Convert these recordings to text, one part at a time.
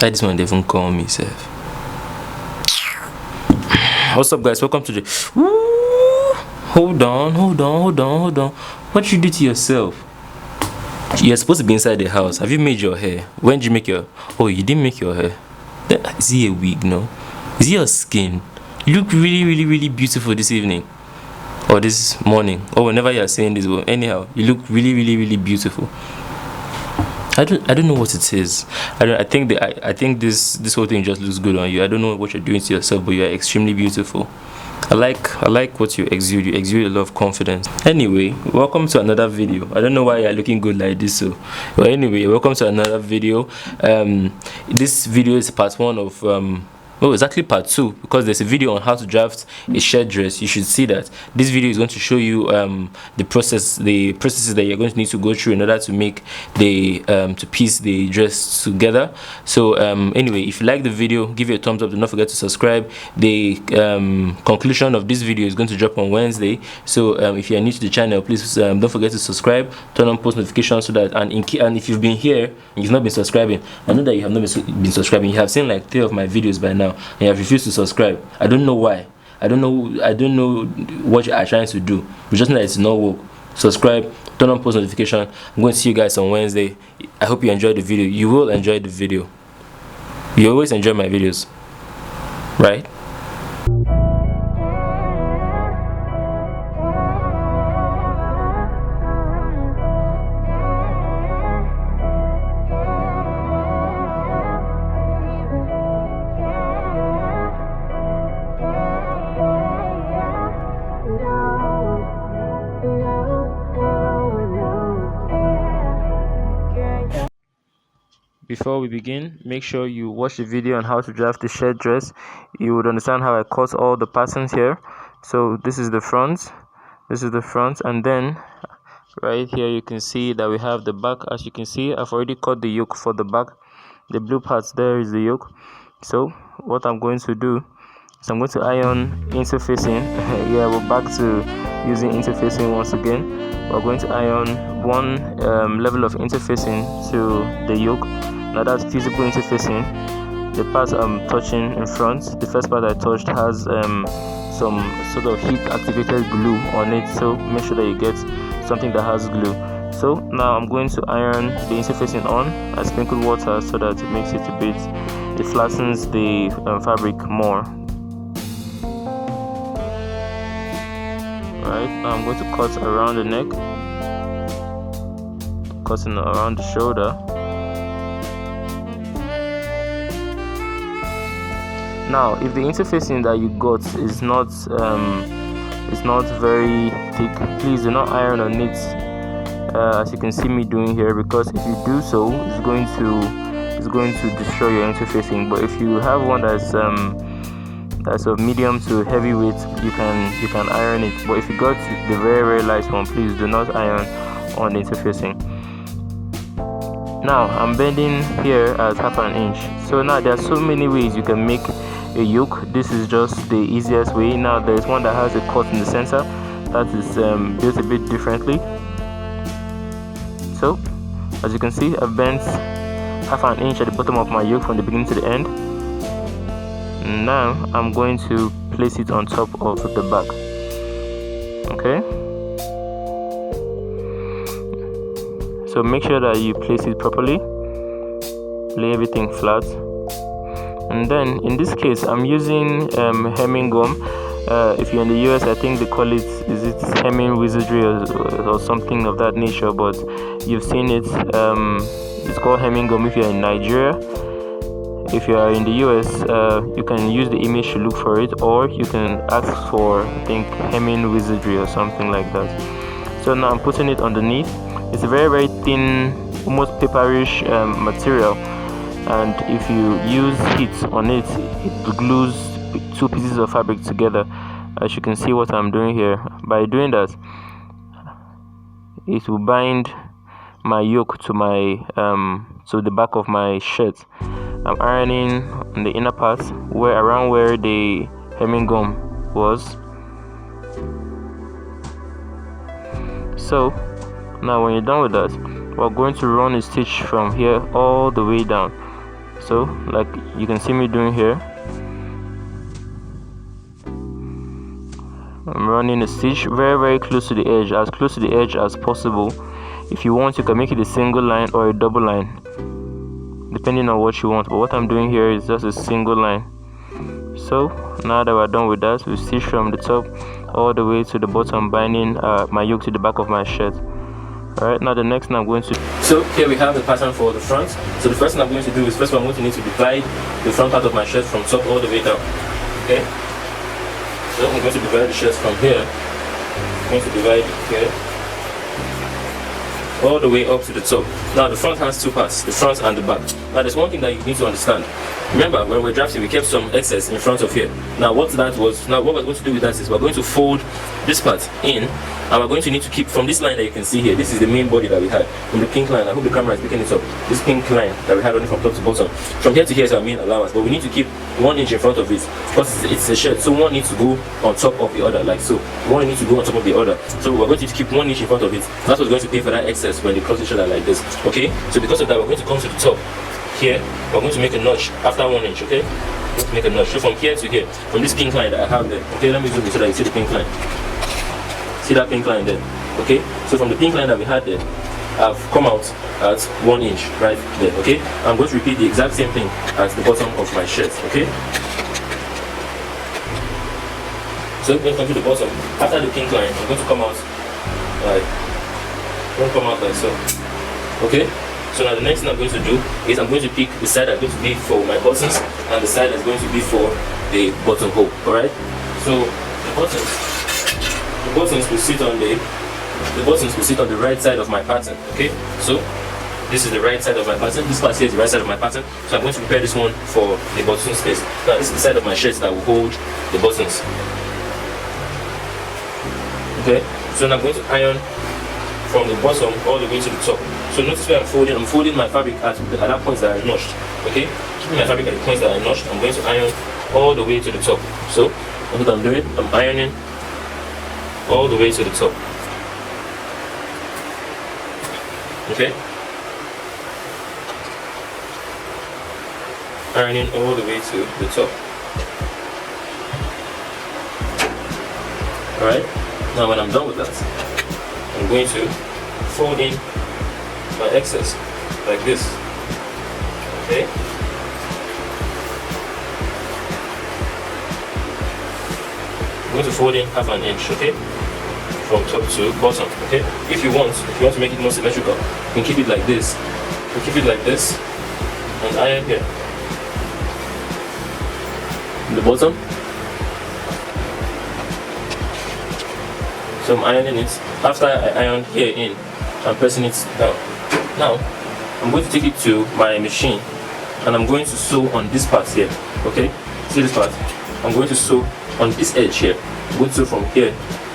I just want to even call me safe. What's up, guys? Welcome to the. Hold on. What you do to yourself? You're supposed to be inside the house. Have you made your hair? When did you make your? Oh, you didn't make your hair. Is it a wig? No. Is it your skin? You look really beautiful this evening or this morning or whenever you are saying this. Well, anyhow, you look really beautiful. I don't know what it is. I think this whole thing just looks good on you. I don't know what you're doing to yourself, but you are extremely beautiful. I like what you exude. You exude a lot of confidence. Anyway, welcome to another video. I don't know why you're looking good like this, so but anyway, welcome to another video. This video is part 1 of oh, it's actually part 2 because there's a video on how to draft a shirt dress. You should see that. This video is going to show you the processes that you're going to need to go through in order to make the to piece the dress together. So anyway, if you like the video, give it a thumbs up. Do not forget to subscribe. The conclusion of this video is going to drop on Wednesday. So if you are new to the channel, please don't forget to subscribe, turn on post notifications so that and if you've been here and you've not been subscribing, I know that you have not been subscribing. You have seen like 3 of my videos by now and you have refused to subscribe. I don't know why. I don't know what you are trying to do. We just know that it's not work. Subscribe, turn on post notification. I'm going to see you guys on Wednesday. I hope you enjoyed the video. You will enjoy the video. You always enjoy my videos, right? Before we begin, make sure you watch the video on how to draft the shirt dress. You would understand how I cut all the patterns here. So this is the front, and then right here you can see that we have the back. As you can see, I've already cut the yoke for the back. The blue parts there is the yoke. So what I'm going to do is I'm going to iron interfacing. Yeah, we're back to using interfacing once again. We're going to iron one level of interfacing to the yoke. Now that's visible interfacing. The part I'm touching in front, the first part I touched has some sort of heat activated glue on it, so make sure that you get something that has glue. So now I'm going to iron the interfacing on. I sprinkle water so that it makes it a bit, it flattens the fabric more. Alright, now I'm going to cut around the neck, cutting around the shoulder. Now, if the interfacing that you got is not very thick, please do not iron on it, as you can see me doing here, because if you do so, it's going to destroy your interfacing. But if you have one that's of medium to heavy weight, you can iron it. But if you got the very light one, please do not iron on the interfacing. Now I'm bending here at 1/2 inch. So now there are so many ways you can make a yoke. This is just the easiest way. Now there's one that has a cut in the center that is built a bit differently. So as you can see, I've bent 1/2 inch at the bottom of my yoke from the beginning to the end. Now I'm going to place it on top of the back. Okay, so make sure that you place it properly, lay everything flat, and then in this case I'm using hemming gum. If you're in the US, I think they call it, is it hemming wizardry or something of that nature, but you've seen it. It's called hemming gum if you're in Nigeria. If you are in the US, you can use the image to look for it, or you can ask for, I think, hemming wizardry or something like that. So now I'm putting it underneath. It's a very thin, almost paperish material, and if you use heat on it, it glues 2 pieces of fabric together. As you can see what I'm doing here, by doing that, it will bind my yoke to my to the back of my shirt. I'm ironing on the inner part, around where the hemming gum was. So now when you're done with that, we're going to run a stitch from here all the way down. So like you can see me doing here, I'm running a stitch very close to the edge, as close to the edge as possible. If you want, you can make it a single line or a double line, depending on what you want, but what I'm doing here is just a single line. So now that we're done with that, we stitch from the top all the way to the bottom, binding my yoke to the back of my shirt. Alright, now the next thing I'm going to... So here we have the pattern for the front. So the first thing I'm going to do is, first of all, I'm going to need to divide the front part of my shirt from top all the way down. Okay? So I'm going to divide the shirt from here. I'm going to divide here all the way up to the top. Now the front has two parts, the front and the back. Now there's one thing that you need to understand. Remember, when we're drafting, we kept some excess in front of here. Now what that was, now what we're going to do with that is we're going to fold this part in, and we're going to need to keep from this line that you can see here. This is the main body that we had from the pink line. I hope the camera is picking it up. This pink line that we had running from top to bottom. From here to here is our main allowance, but we need to keep 1 inch in front of it because it's a shirt. So one needs to go on top of the other, like so. One needs to go on top of the other. So we're going to keep 1 inch in front of it. That's what's going to pay for that excess when they cross each other like this. Okay. So because of that, we're going to come to the top. Here, we're going to make a notch after 1 inch, okay? We're going to make a notch. So from here to here, from this pink line that I have there, okay, let me zoom in so that you see the pink line. See that pink line there, okay? So from the pink line that we had there, I've come out at 1 inch right there, okay? I'm going to repeat the exact same thing at the bottom of my shirt, okay? So I'm going to come to the bottom. After the pink line, I'm going to come out like so, okay? So now the next thing I'm going to do is I'm going to pick the side that's going to be for my buttons and the side that's going to be for the buttonhole. Alright? So the buttons will sit on the right side of my pattern. Okay? So this is the right side of my pattern. This part here is the right side of my pattern. So I'm going to prepare this one for the button space. Now this is the side of my shirt that will hold the buttons. Okay? So now I'm going to iron from the bottom all the way to the top. So notice where I'm folding my fabric at that point that I notched. Okay? Keeping my fabric at the points that I notched, I'm going to iron all the way to the top. So what I'm doing, I'm ironing all the way to the top. Okay? Ironing all the way to the top. Alright? Now when I'm done with that, I'm going to fold in my excess like this. Okay? I'm going to fold in ½ an inch, okay? From top to bottom, okay? If you want to make it more symmetrical, you can keep it like this. You can keep it like this and iron here. The bottom. So I'm ironing it. After I iron here in, I'm pressing it down. Now, I'm going to take it to my machine and I'm going to sew on this part here. Okay? See this part? I'm going to sew on this edge here. I'm going to sew from here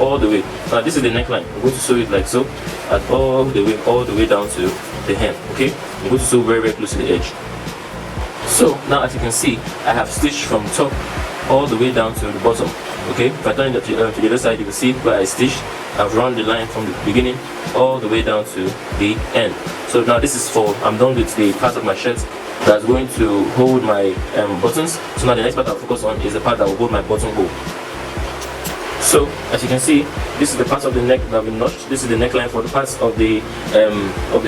all the way. Now this is the neckline. I'm going to sew it like so, and all the way down to the hem. Okay? I'm going to sew very close to the edge. So now as you can see, I have stitched from top all the way down to the bottom. Okay? If I turn it to the other side, you can see where I stitched. I've run the line from the beginning all the way down to the end. So now this is for, I'm done with the part of my shirt that's going to hold my buttons. So now the next part I'll focus on is the part that will hold my buttonhole. So as you can see, this is the part of the neck that we notched. This is the neckline for the parts of the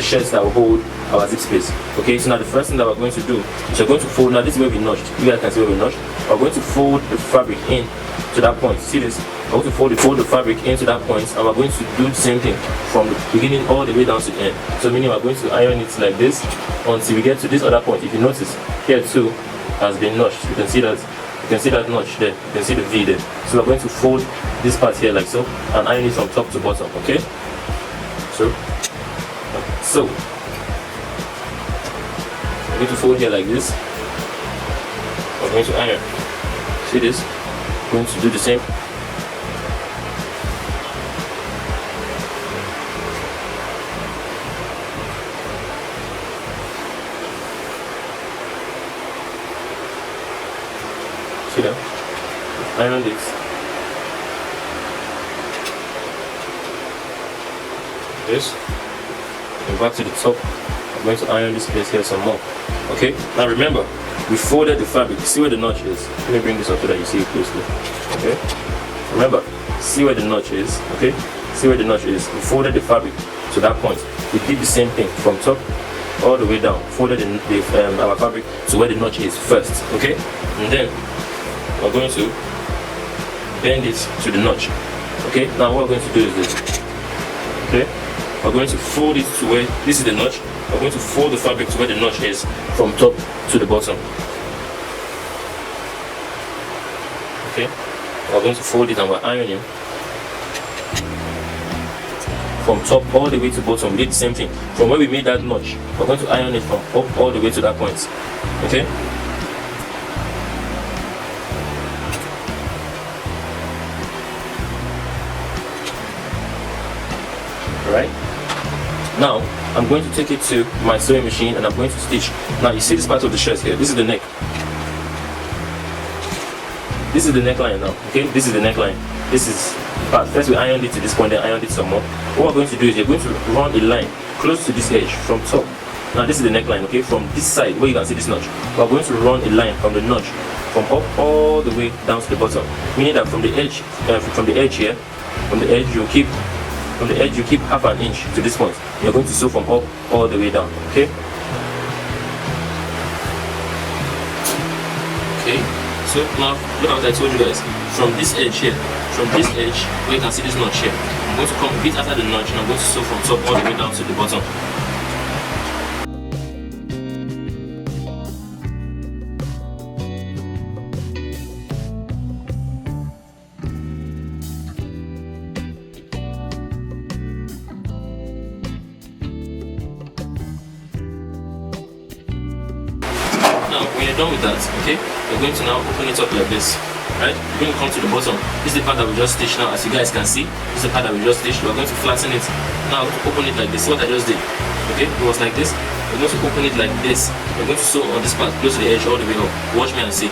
shirts that will hold our zip space. Okay, so now the first thing that we're going to do is we're going to fold. Now this is where we notched. You guys can see where we notched. We're going to fold the fabric in to that point. See this? We're going to fold the fabric into that point, and we're going to do the same thing from the beginning all the way down to the end. So meaning we're going to iron it like this until we get to this other point. If you notice, here too has been notched. You can see that. You can see that notch there. You can see the V there. So we're going to fold this part here like so and iron it from top to bottom. Okay? So we're going to fold here like this. We're going to iron. See this? We're going to do the same. See that? Iron this. This. And back to the top of we're going to iron this place here some more. Okay, now remember, we folded the fabric. See where the notch is? Let me bring this up so that you see it closely. Okay, remember, see where the notch is. Okay, see where the notch is. We folded the fabric to that point. We did the same thing from top all the way down. Folded our fabric to where the notch is first. Okay, and then we're going to bend it to the notch. Okay, now what we're going to do is this. Okay, we're going to fold it to where this is the notch. We're going to fold the fabric to where the notch is from top to the bottom. Okay, we're going to fold it and we're ironing from top all the way to bottom. We did the same thing. From where we made that notch, we're going to iron it from up all the way to that point. Okay. Alright. Now, I'm going to take it to my sewing machine and I'm going to stitch. Now, you see this part of the shirt here. This is the neck. This is the neckline now. Okay, this is the neckline. This is part. First we ironed it to this point, then ironed it some more. What we're going to do is you're going to run a line close to this edge from top. Now this is the neckline, okay? From this side where you can see this notch, we're going to run a line from the notch from up all the way down to the bottom. Meaning that from the edge here, from the edge you keep half an inch to this point. You're going to sew from up all the way down. Okay? Okay. So now look at what I told you guys. From this edge here, from this edge where you can see this notch here, I'm going to come a bit after the notch and I'm going to sew from top all the way down to the bottom. Now, when you're done with that, okay, you're going to now open it up like this, right? You're going to come to the bottom. This is the part that we just stitched now, as you guys can see. This is the part that we just stitched. We're going to flatten it. Now, open it like this. What I just did, okay, it was like this. We're going to open it like this. We're going to sew on this part, close to the edge all the way up. Watch me and see.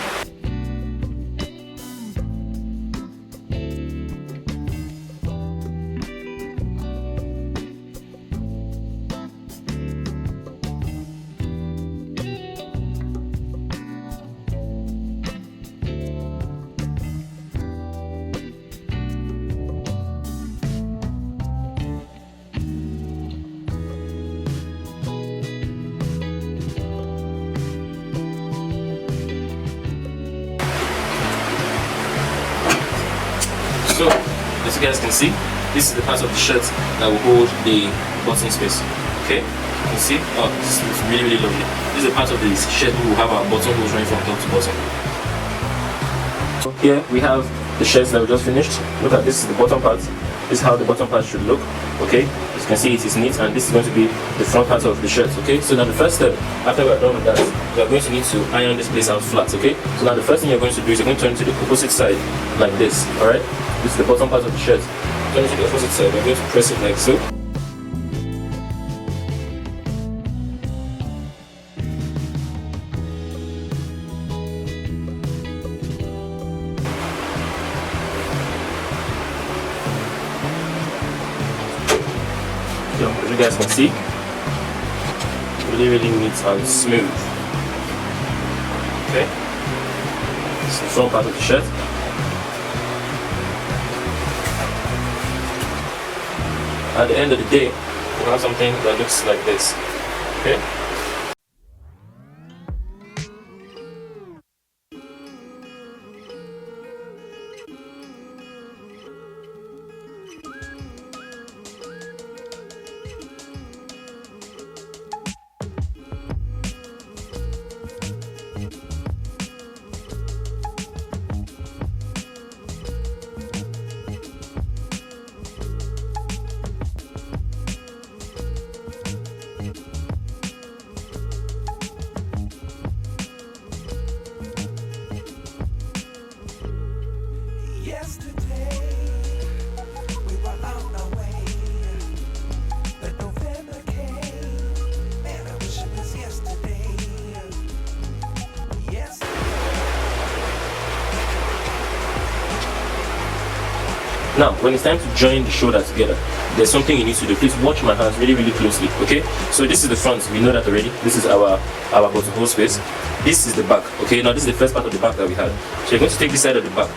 So, as you guys can see, this is the part of the shirt that will hold the button space. Okay, you can see, oh, this is really, really lovely. This is the part of the shirt we will have our button holes running from top to bottom. So here we have the shirts that we just finished. Look at this is the bottom part. This is how the bottom part should look. Okay, as you can see, it is neat, and this is going to be the front part of the shirt. Okay, so now the first step after we're done with that, we are going to need to iron this place out flat. Okay, so now the first thing you're going to do is you're going to turn to the opposite side like this. All right, this is the bottom part of the shirt. Turn it to the opposite side. We're going to press it like so. As you guys can see, really, really neat and smooth. Okay, this is the front part of the shirt. At the end of the day, we'll have something that looks like this. Okay. Now, when it's time to join the shoulder together, there's something you need to do. Please watch my hands really, really closely. Okay, so this is the front, we know that already. This is our buttonhole space. This is the back. Okay, now this is the first part of the back that we had. So you're going to take this side of the back,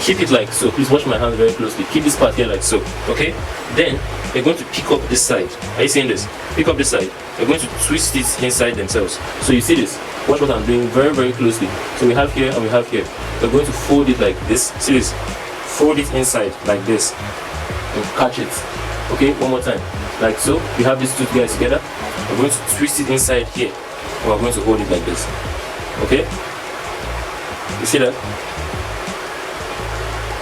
keep it like so. Please watch my hands very closely. Keep this part here like so. Okay, then you're going to pick up this side. Are you seeing this? Pick up this side. You're going to twist it inside themselves. So you see this? Watch what I'm doing very, very closely. So we have here and we have here. We're going to fold it like this. See this? Fold it inside like this and catch it. Okay, one more time, like so. We have these two guys together. We're going to twist it inside here and we're going to hold it like this. Okay, you see that?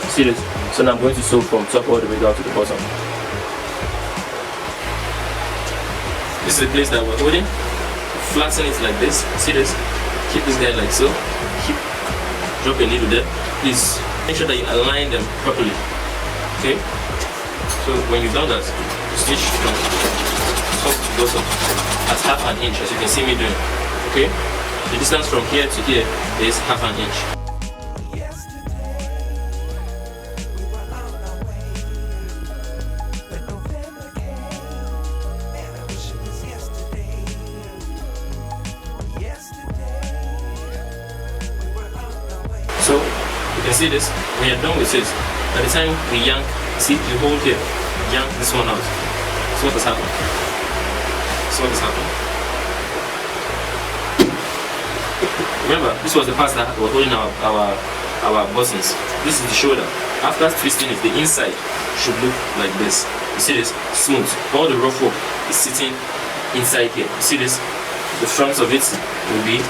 See this? So now I'm going to sew from top all the way down to the bottom. This is the place that we're holding. Flatten it like this. See this? Keep this guy like so. Drop your needle there. Please make sure that you align them properly. Okay? So when you've done that, stitch from top to bottom at half an inch, as you can see me doing. Okay? The distance from here to here is half an inch. So you can see this, when you're done with this, by the time we yank, see the hole here, yank this one out. So what has happened? So what has happened? Remember, this was the part that was holding our buttons. This is the shoulder. After twisting it, the inside should look like this. You see this? Smooth. All the rough work is sitting inside here. You see this? The front of it will be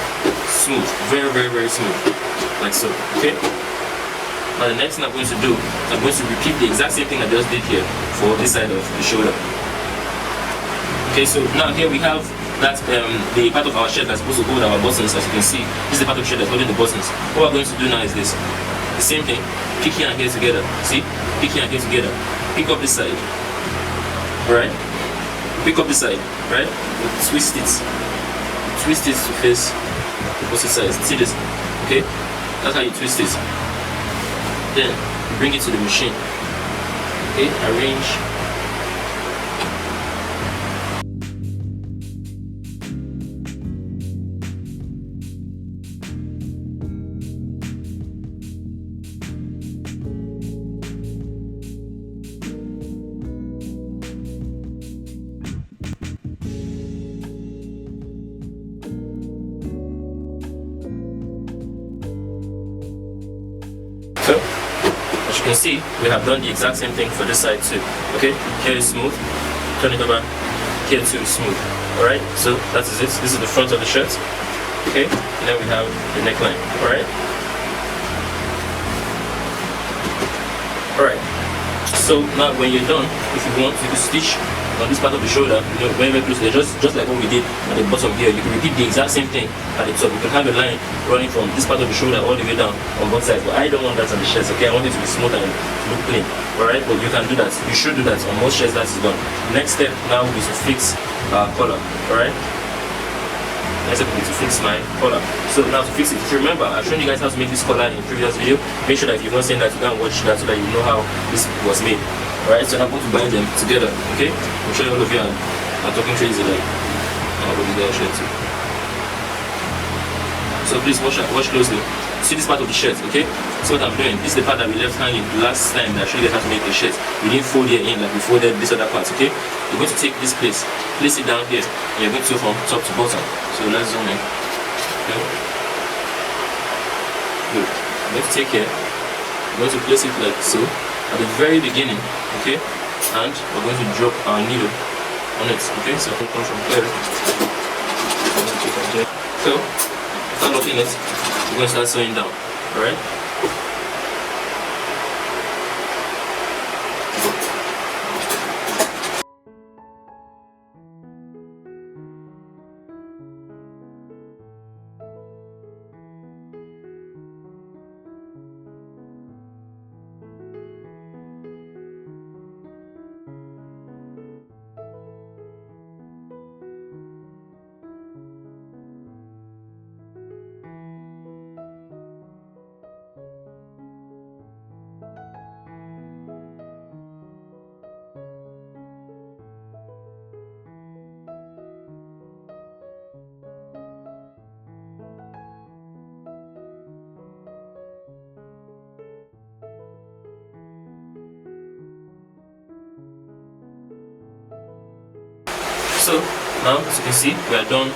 smooth. Very, very, very smooth. Like so, okay? Now the next thing I'm going to do, I'm going to repeat the exact same thing I just did here for this side of the shoulder. Okay, so now here we have that the part of our shirt that's supposed to hold our buttons. As you can see, this is the part of the shirt that's holding the buttons. What we're going to do now is this. The same thing, pick here and here together. See? Pick here and here together. Pick up this side. Alright? Pick up this side, right? Twist it. Twist it to face the opposite side. See this? Okay? That's how you twist it. Then you bring it to the machine. Okay, arrange. So, as you can see, we have done the exact same thing for this side too. Okay, here is smooth, turn it over, here too is smooth. Alright, so that is it. This is the front of the shirt. Okay, and then we have the neckline. Alright. Alright. So now when you're done, if you want, you can stitch on this part of the shoulder, you know, very, very closely, just like what we did at the bottom here. You can repeat the exact same thing at the top. You can have a line running from this part of the shoulder all the way down on both sides, but I don't want that on the shirts, okay? I want it to be smooth and look clean. Alright, but you can do that. You should do that on most shirts. That is done. Next step now is to fix our collar. Alright? Next step is to fix my collar. So now to fix it, if you remember, I've shown you guys how to make this collar in the previous video. Make sure that if you've not seen that, you can watch that so that you know how this was made. Alright, so now I'm going to bind them together, okay? I'm sure all of you are talking crazy like I'm going to get a shirt too. So please watch closely. See this part of the shirt, okay? So what I'm doing, this is the part that we left hanging last time that I showed you guys how to make the shirt. We didn't fold here in like we folded this other part, okay? You're going to take this place it down here, and you're going to sew from top to bottom. So let's zoom in. Okay? Good. I'm going to take here, I'm going to place it like so. At the very beginning, okay, and we're going to drop our needle on it, okay, so it comes from here. So, after locking it, we're going to start sewing down, alright? So now, as you can see, we are done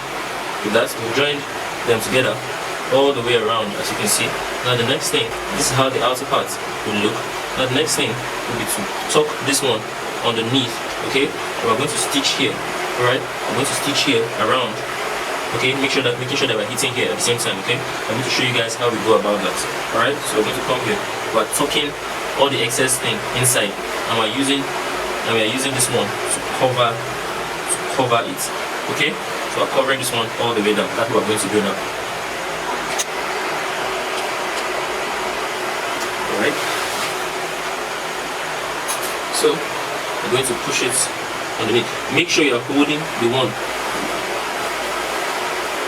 with that. We've joined them together all the way around, as you can see. Now the next thing, this is how the outer part will look. Now the next thing will be to tuck this one underneath, okay? We're going to stitch here, alright? I'm going to stitch here around, okay? Making sure that we're hitting here at the same time, okay? I'm going to show you guys how we go about that, alright? So we're going to come here, we're tucking all the excess thing inside, and we are using this one to cover it, okay? So we're covering this one all the way down. That's what we're going to do now. Alright, so we're going to push it underneath. Make sure you're holding the one.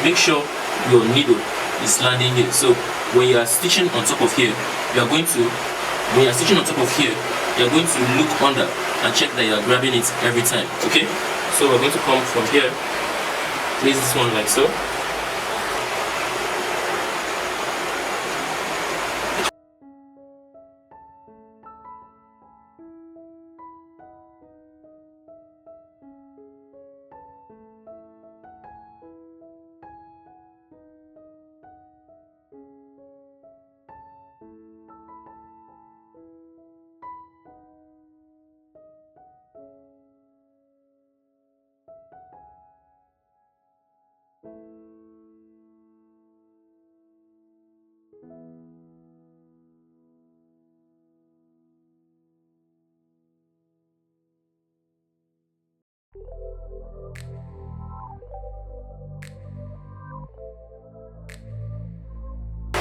Make sure your needle is landing here. So when you are stitching on top of here, you're going to look under and check that you are grabbing it every time. Okay? So we're going to come from here, place this one like so.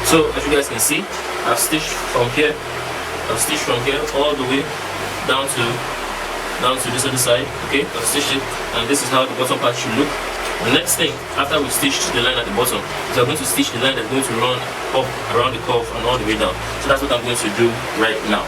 So as you guys can see, I've stitched from here all the way down to this other side. Okay, I've stitched it, and this is how the bottom part should look. The next thing, after we've stitched the line at the bottom, is we're going to stitch the line that's going to run up around the curve and all the way down. So that's what I'm going to do right now.